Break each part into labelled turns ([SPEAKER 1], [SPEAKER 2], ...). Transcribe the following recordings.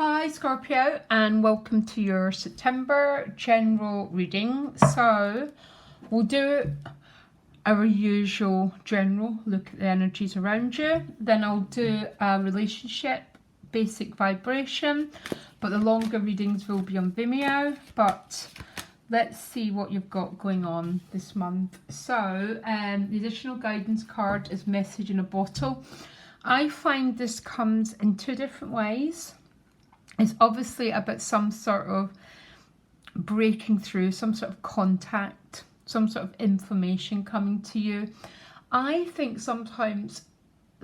[SPEAKER 1] Hi Scorpio, and welcome to your September general reading. So we'll do our usual general look at the energies around you. Then I'll do a relationship basic vibration, but the longer readings will be on Vimeo. But let's see what you've got going on this month. So the additional guidance card is message in a bottle. I find this comes in two different ways. It's obviously about some sort of breaking through, some sort of contact, some sort of information coming to you. I think sometimes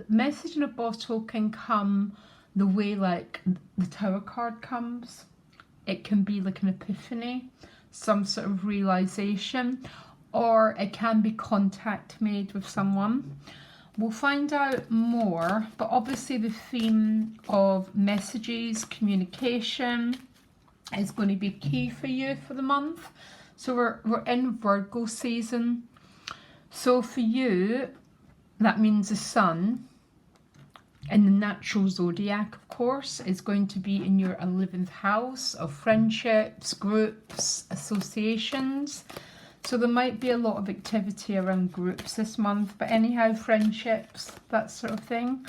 [SPEAKER 1] message in a bottle can come the way like the Tower card comes. It can be like an epiphany, some sort of realization, or it can be contact made with someone. We'll find out more, but obviously the theme of messages, communication is going to be key for you for the month. So we're in Virgo season. So for you, that means the sun in the natural zodiac, of course, is going to be in your 11th house of friendships, groups, associations. So there might be a lot of activity around groups this month, but anyhow, friendships, that sort of thing.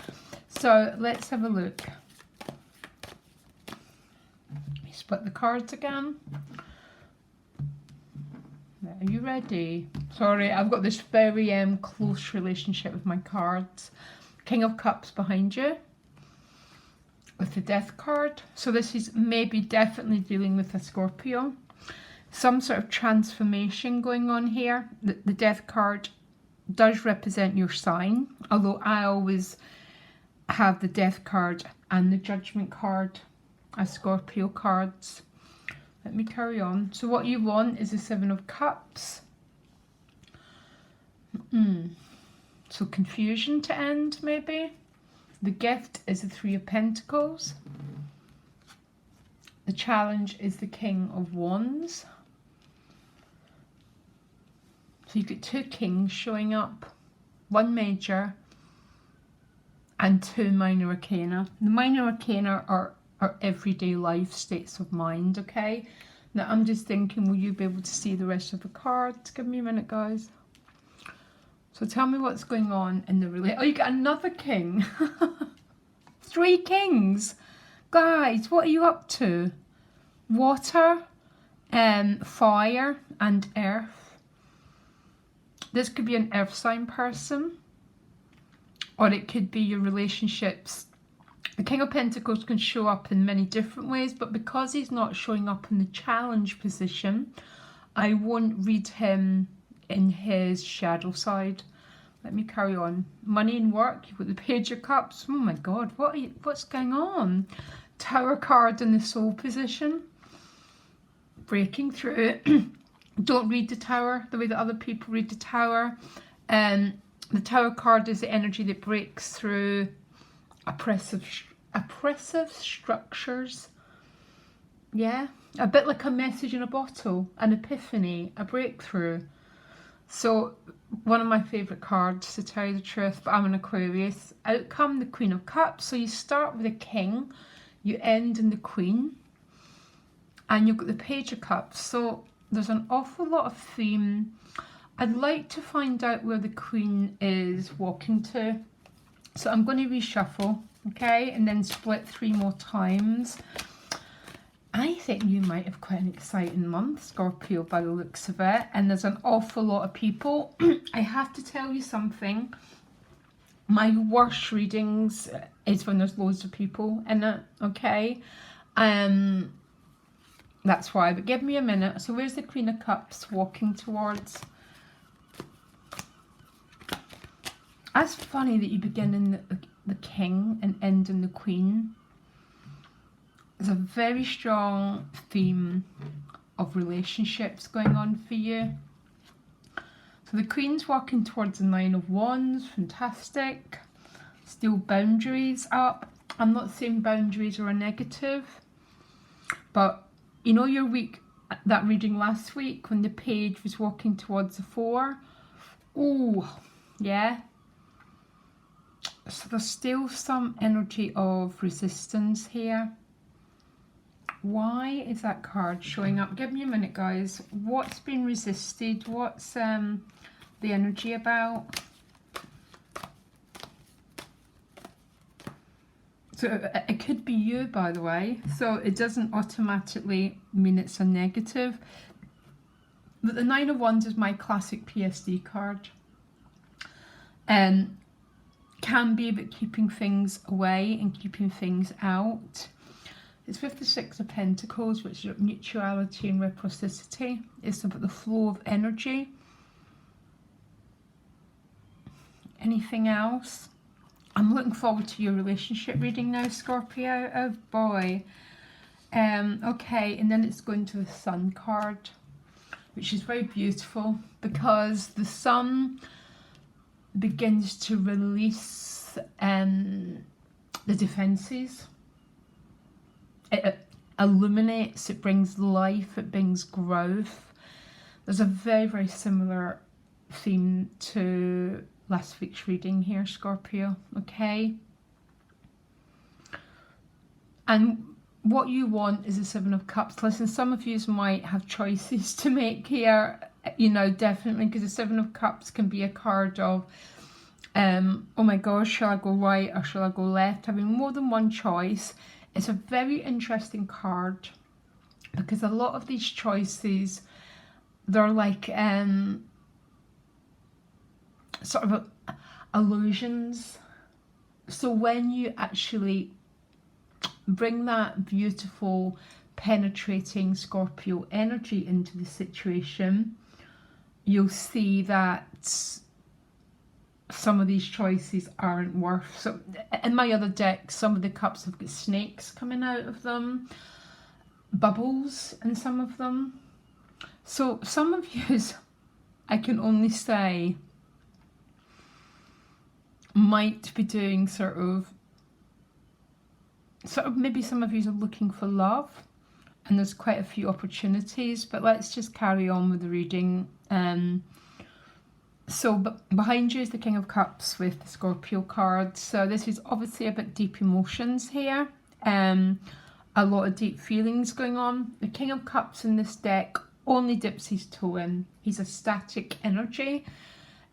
[SPEAKER 1] So let's have a look. Split the cards again. Are you ready? Sorry, I've got this very close relationship with my cards. King of Cups behind you with the Death card. So this is maybe definitely dealing with a Scorpio. Some sort of transformation going on here. The Death card does represent your sign, although I always have the Death card and the Judgment card as Scorpio cards. Let me carry on. So what you want is the Seven of Cups. So confusion to end, maybe. The gift is the Three of Pentacles. The challenge is the King of Wands. So you get two kings showing up, one major and two minor arcana. The minor arcana are everyday life states of mind, okay? Now I'm just thinking, will you be able to see the rest of the cards? Give me a minute, guys. So tell me what's going on in the relationship. Oh, you got another king. Three kings. Guys, what are you up to? Water, fire and earth. This could be an earth sign person, or it could be your relationships. The King of Pentacles can show up in many different ways, but because he's not showing up in the challenge position, I won't read him in his shadow side. Let me carry on. Money and work, you've got the Page of Cups. Oh my God, what's going on? Tower card in the soul position. Breaking through. Don't read the Tower the way that other people read the Tower. The Tower card is the energy that breaks through oppressive structures. Yeah, a bit like a message in a bottle, an epiphany, a breakthrough. So one of my favourite cards, to tell you the truth, but I'm an Aquarius. Out come the Queen of Cups. So you start with a king, you end in the Queen, and you've got the Page of Cups. So there's an awful lot of theme. I'd like to find out where the Queen is walking to. So I'm going to reshuffle, okay, and then split 3 more times. I think you might have quite an exciting month, Scorpio, by the looks of it. And there's an awful lot of people. I have to tell you something. My worst readings is when there's loads of people in it, okay? That's why, but give me a minute. So where's the Queen of Cups walking towards? That's funny that you begin in the King and end in the Queen. There's a very strong theme of relationships going on for you. So the Queen's walking towards the Nine of Wands. Fantastic. Still boundaries up. I'm not saying boundaries are a negative, but you know your week, that reading last week when the Page was walking towards the 4? Oh, yeah. So there's still some energy of resistance here. Why is that card showing up? Give me a minute, guys. What's been resisted? What's the energy about? So it could be you, by the way. So it doesn't automatically mean it's a negative. But the Nine of Wands is my classic PSD card. Can be about keeping things away and keeping things out. It's with the Six of Pentacles, which is mutuality and reciprocity. It's about the flow of energy. Anything else? I'm looking forward to your relationship reading now, Scorpio. Oh boy. Okay, and then it's going to the Sun card, which is very beautiful because the Sun begins to release the defenses. It illuminates, it brings life, it brings growth. There's a very, very similar theme to last week's reading here, Scorpio, okay? And what you want is the Seven of Cups. Listen, some of you might have choices to make here, you know, definitely, because the Seven of Cups can be a card of, oh my gosh, shall I go right or shall I go left? Having more than one choice. It's a very interesting card because a lot of these choices, they're like sort of illusions. So when you actually bring that beautiful, penetrating Scorpio energy into the situation, you'll see that some of these choices aren't worth. So in my other deck, some of the cups have got snakes coming out of them, bubbles in some of them. So some of you, I can only say, might be doing sort of maybe some of you are looking for love, and there's quite a few opportunities, but let's just carry on with the reading. So behind you is the King of Cups with the Scorpio card. So this is obviously about deep emotions here. A lot of deep feelings going on. The King of Cups in this deck only dips his toe in. He's a static energy.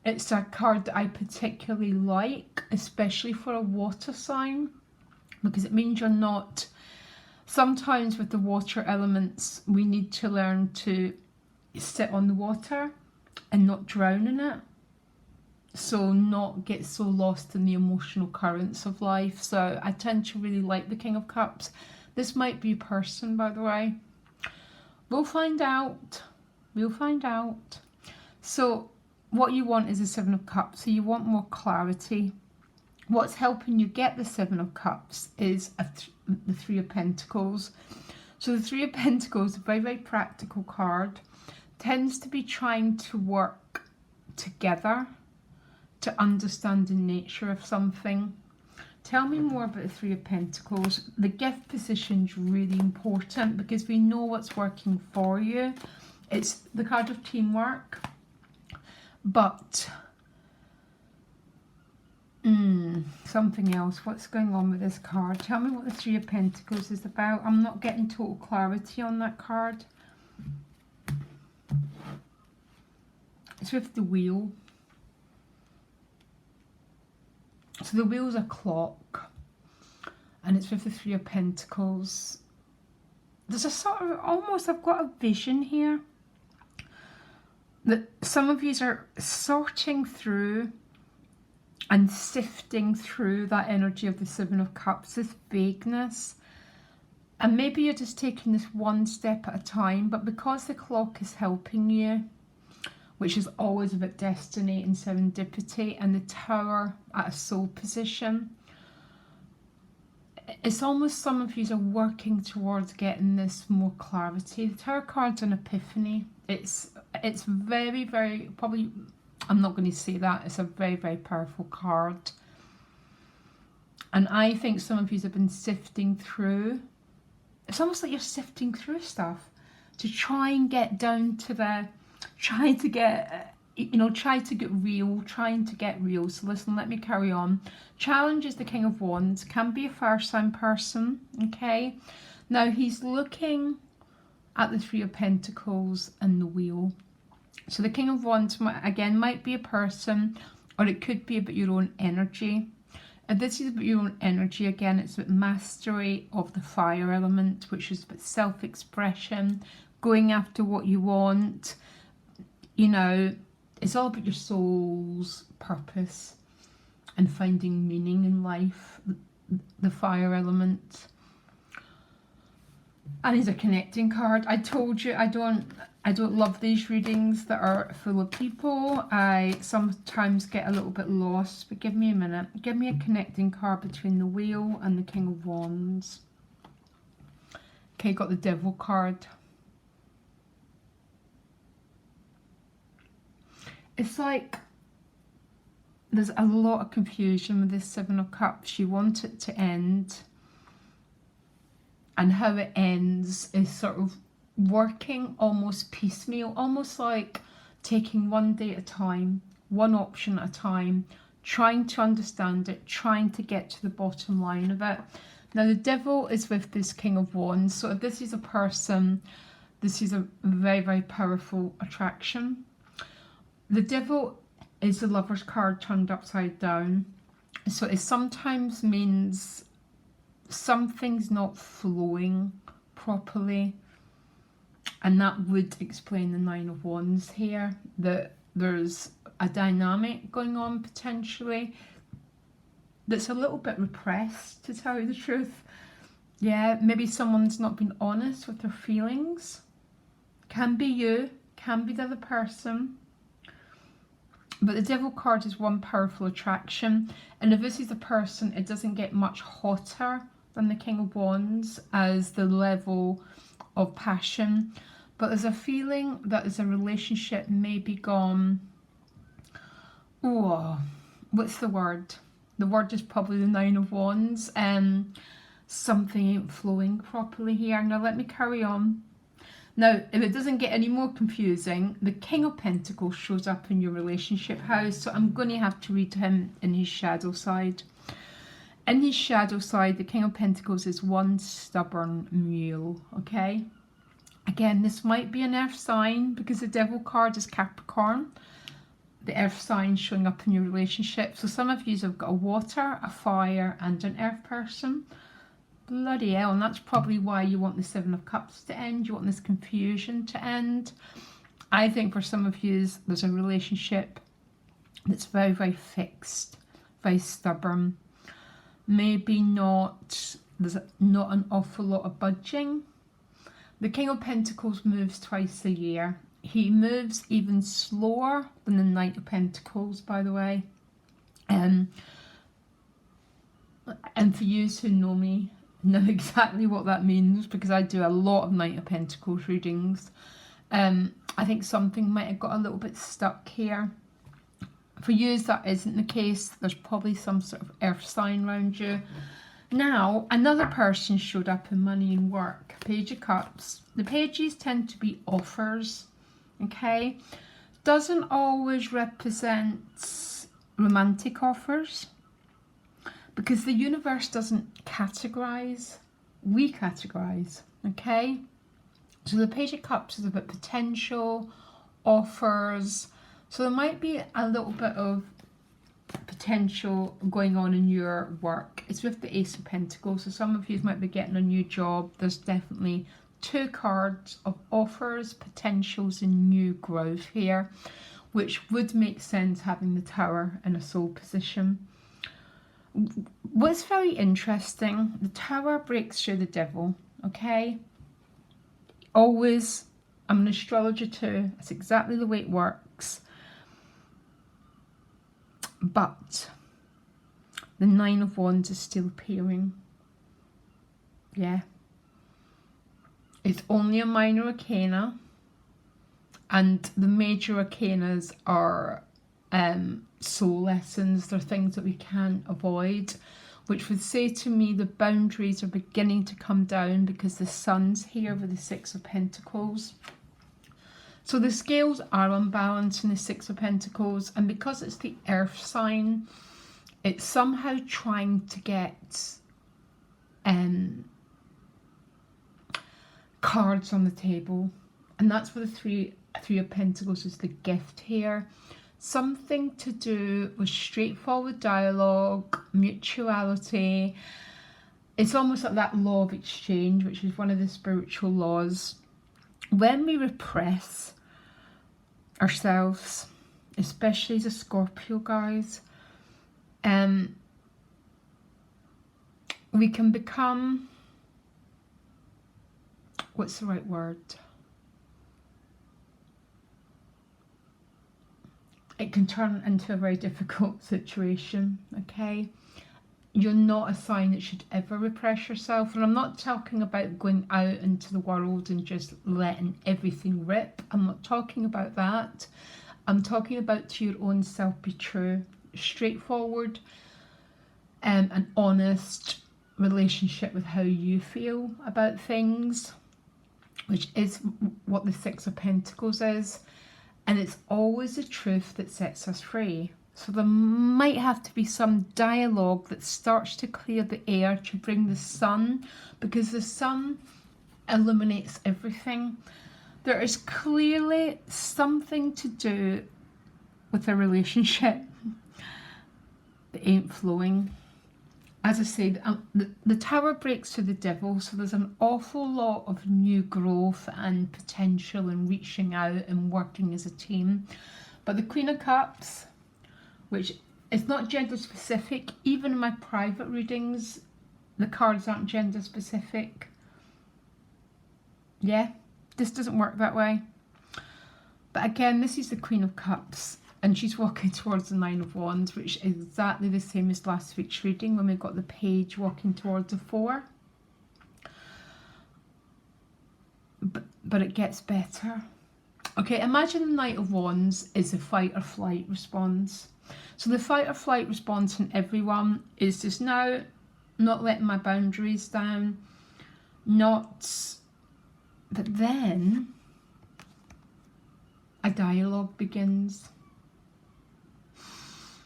[SPEAKER 1] It's a card that I particularly like, especially for a water sign, because it means you're not... Sometimes with the water elements, we need to learn to sit on the water and not drown in it, so not get so lost in the emotional currents of life. So I tend to really like the King of Cups. This might be a person, by the way. We'll find out. We'll find out. So what you want is a Seven of Cups. So you want more clarity. What's helping you get the Seven of Cups is the Three of Pentacles. So the Three of Pentacles, a very, very practical card, tends to be trying to work together to understand the nature of something. Tell me more about the Three of Pentacles. The gift position is really important because we know what's working for you. It's the card of teamwork, but something else. What's going on with this card? Tell me what the Three of Pentacles is about. I'm not getting total clarity on that card. It's with the wheel. So the wheel's a clock, and it's with the Three of Pentacles. There's a sort of, almost, I've got a vision here that some of you are sorting through and sifting through that energy of the Seven of Cups, this vagueness. And maybe you're just taking this one step at a time, but because the clock is helping you, which is always about destiny and serendipity, and the Tower at a soul position, it's almost some of you are working towards getting this more clarity. The Tower card's an epiphany. It's very, very, probably, I'm not going to say that, it's a very, very powerful card. And I think some of you have been sifting through, it's almost like you're sifting through stuff to try and get down to the, trying to get real. So listen, let me carry on. Challenge is the King of Wands, can be a fire sign person, okay? Now he's looking at the Three of Pentacles and the Wheel. So the King of Wands, again, might be a person, or it could be about your own energy. And this is about your own energy. Again, it's about mastery of the fire element, which is about self-expression, going after what you want. You know, it's all about your soul's purpose and finding meaning in life, the fire element. And he's a connecting card. I told you I don't love these readings that are full of people. I sometimes get a little bit lost, but give me a minute. Give me a connecting card between the Wheel and the King of Wands. Okay, got the Devil card. It's like there's a lot of confusion with this Seven of Cups. You want it to end. And how it ends is sort of working almost piecemeal, almost like taking one day at a time, one option at a time, trying to understand it, trying to get to the bottom line of it. Now the Devil is with this King of Wands, so if this is a person, this is a very, very powerful attraction. The Devil is the Lover's card turned upside down, so it sometimes means something's not flowing properly, and that would explain the Nine of Wands here, that there's a dynamic going on potentially that's a little bit repressed, to tell you the truth. Yeah, maybe someone's not been honest with their feelings. Can be you, can be the other person. But the Devil card is one powerful attraction, and if this is a person, it doesn't get much hotter than the King of Wands as the level of passion. But there's a feeling that as a relationship maybe gone, oh, what's the word? The word is probably the Nine of Wands. Something ain't flowing properly here. Now let me carry on. Now, if it doesn't get any more confusing, the King of Pentacles shows up in your relationship house. So I'm going to have to read him in his shadow side. In his shadow side, the King of Pentacles is one stubborn mule, okay? Again, this might be an earth sign because the Devil card is Capricorn. The earth sign showing up in your relationship. So some of you have got a water, a fire, and an earth person. Bloody hell, and that's probably why you want the Seven of Cups to end. You want this confusion to end. I think for some of you, there's a relationship that's very, very fixed, very stubborn. Maybe not, there's not an awful lot of budging. The King of Pentacles moves twice a year. He moves even slower than the Knight of Pentacles, by the way. And for you who know me, know exactly what that means, because I do a lot of Knight of Pentacles readings. I think something might have got a little bit stuck here. For you, that isn't the case. There's probably some sort of earth sign around you. Now, another person showed up in money and work. Page of Cups. The pages tend to be offers, okay? Doesn't always represent romantic offers, because the universe doesn't categorize. We categorize, okay? So the Page of Cups is about potential, offers. So there might be a little bit of potential going on in your work. It's with the Ace of Pentacles. So some of you might be getting a new job. There's definitely two cards of offers, potentials, and new growth here, which would make sense having the Tower in a soul position. What's very interesting, the Tower breaks through the Devil, okay? Always, I'm an astrologer too. That's exactly the way it works. But the Nine of Wands is still appearing. Yeah. It's only a minor arcana. And the major arcanas are soul lessons. They're things that we can't avoid. Which would say to me the boundaries are beginning to come down because the Sun's here with the Six of Pentacles. So the scales are unbalanced in the Six of Pentacles, and because it's the earth sign, it's somehow trying to get cards on the table, and that's where the three of Pentacles is the gift here. Something to do with straightforward dialogue, mutuality. It's almost like that law of exchange, which is one of the spiritual laws. When we repress ourselves, especially as a Scorpio, guys, we can become, what's the right word? It can turn into a very difficult situation, okay? You're not a sign that should ever repress yourself. And I'm not talking about going out into the world and just letting everything rip. I'm not talking about that. I'm talking about to your own self be true, straightforward, an honest relationship with how you feel about things, which is what the Six of Pentacles is. And it's always the truth that sets us free. So there might have to be some dialogue that starts to clear the air to bring the sun, because the sun illuminates everything. There is clearly something to do with a relationship that ain't flowing. As I said, the Tower breaks to the Devil, so there's an awful lot of new growth and potential and reaching out and working as a team. But the Queen of Cups, which is not gender specific, even in my private readings, the cards aren't gender specific. Yeah, this doesn't work that way. But again, this is the Queen of Cups, and she's walking towards the Nine of Wands, which is exactly the same as last week's reading when we got the Page walking towards the Four. But it gets better. Okay, imagine the Knight of Wands is the fight or flight response. So the fight or flight response in everyone is just now not letting my boundaries down, but then a dialogue begins.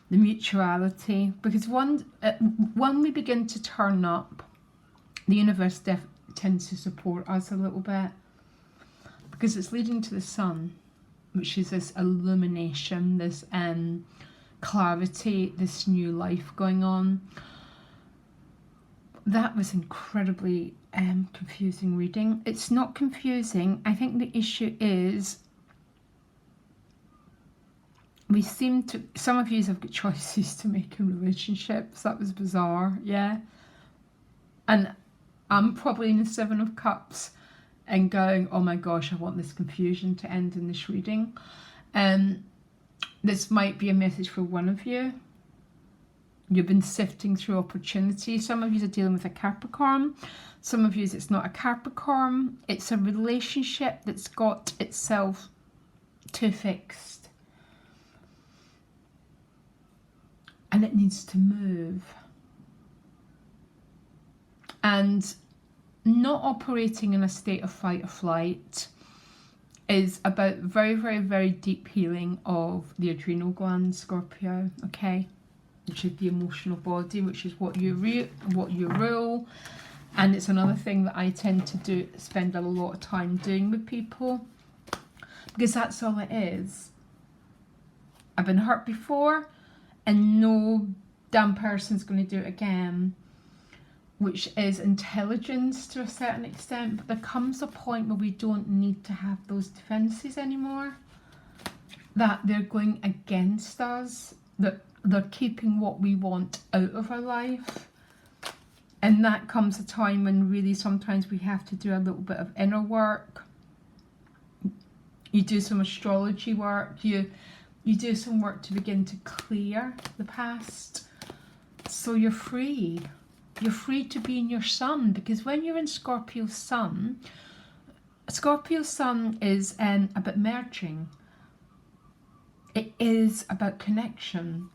[SPEAKER 1] The mutuality, because when we begin to turn up, the universe tends to support us a little bit, because it's leading to the sun, which is this illumination, this clarity, this new life going on. That was incredibly confusing reading. It's not confusing. I think the issue is we seem to, some of you have got choices to make in relationships. That was bizarre, yeah. And I'm probably in the Seven of Cups and going, oh my gosh, I want this confusion to end in this reading. This might be a message for one of you. You've been sifting through opportunities. Some of you are dealing with a Capricorn. Some of you, it's not a Capricorn. It's a relationship that's got itself too fixed. And it needs to move. And not operating in a state of fight or flight is about very, very, very deep healing of the adrenal gland, Scorpio, okay? Which is the emotional body, which is what you rule. And it's another thing that I tend to do, spend a lot of time doing with people, because that's all it is. I've been hurt before, and no damn person's going to do it again, which is intelligence to a certain extent. But there comes a point where we don't need to have those defences anymore, that they're going against us, that they're keeping what we want out of our life. And that comes a time when really sometimes we have to do a little bit of inner work. You do some astrology work, you do some work to begin to clear the past, so you're free. You're free to be in your sun, because when you're in Scorpio sun is about merging. It is about connection.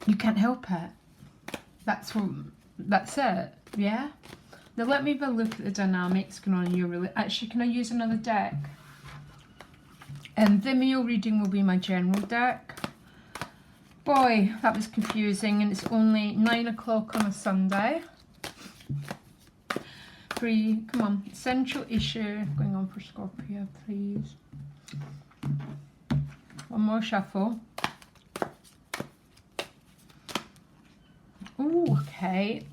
[SPEAKER 1] You can't help it. That's it, yeah? Now let me have a look at the dynamics going on in your relationship. Actually, can I use another deck? And Vimeo reading will be my general deck. Boy, that was confusing, and it's only 9 o'clock on a Sunday. 3. Come on. Central issue going on for Scorpio, please. One more shuffle. Oh, okay.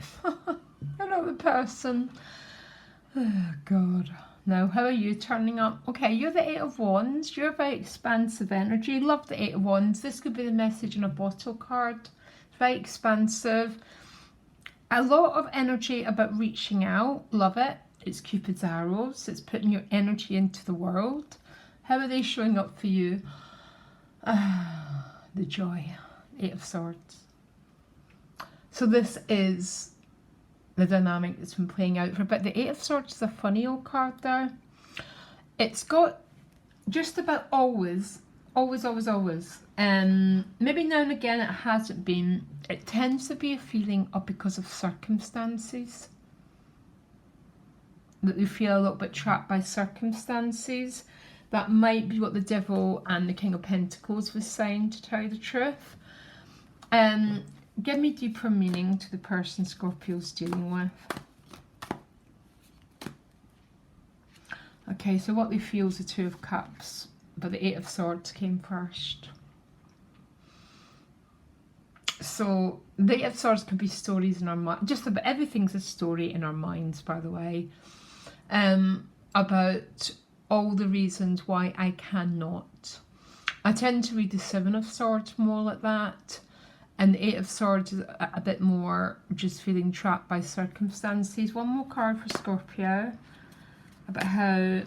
[SPEAKER 1] Another person. Oh, God. Now, how are you turning up? Okay, you're the 8 of Wands. You're very expansive energy. Love the 8 of Wands. This could be the message in a bottle card. It's very expansive. A lot of energy about reaching out. Love it. It's Cupid's arrows. It's putting your energy into the world. How are they showing up for you? The joy. 8 of Swords. So this is the dynamic that's been playing out for a bit. The 8 of Swords is a funny old card there. It's got just about always, maybe now and again it hasn't been. It tends to be a feeling of because of circumstances. That you feel a little bit trapped by circumstances. That might be what the Devil and the King of Pentacles was saying, to tell you the truth. Give me deeper meaning to the person Scorpio's dealing with. Okay, so what they feel is the 2 of Cups, but the 8 of Swords came first. So the 8 of Swords could be stories in our mind. Just about everything's a story in our minds, by the way. About all the reasons why I cannot. I tend to read the 7 of Swords more like that. And the 8 of Swords is a bit more just feeling trapped by circumstances. One more card for Scorpio. About how...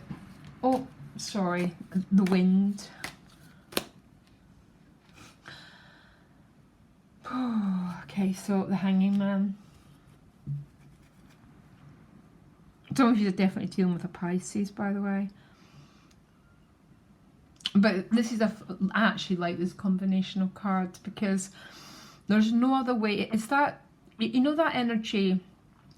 [SPEAKER 1] Oh, sorry. The wind. Okay, so the Hanging Man. Some of you are definitely dealing with a Pisces, by the way. But this is I actually like this combination of cards because there's no other way. It's that, you know, that energy,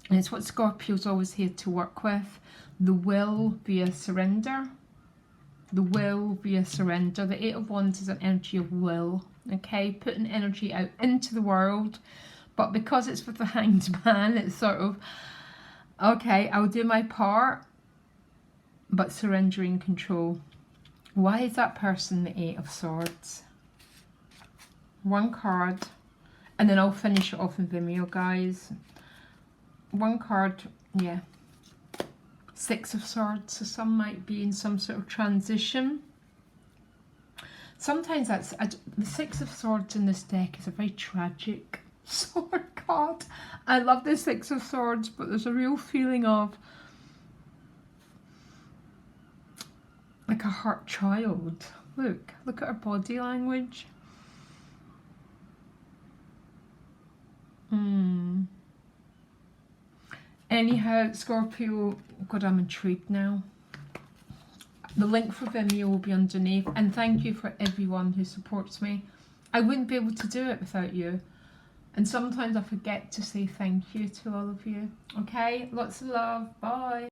[SPEAKER 1] and it's what Scorpio's always here to work with. The will via surrender. The will via surrender. The 8 of Wands is an energy of will. Okay, putting energy out into the world. But because it's with the Hanged Man, it's sort of, okay, I'll do my part, but surrendering control. Why is that person the 8 of Swords? One card. And then I'll finish it off in Vimeo, guys. One card, yeah. 6 of Swords, so some might be in some sort of transition. Sometimes that's, the 6 of Swords in this deck is a very tragic sword card. I love the 6 of Swords, but there's a real feeling of like a hurt child. Look at her body language. Anyhow, Scorpio, God, I'm intrigued now. The link for Vimeo will be underneath, and thank you for everyone who supports me. I wouldn't be able to do it without you, and sometimes I forget to say thank you to all of you. Okay, lots of love, bye.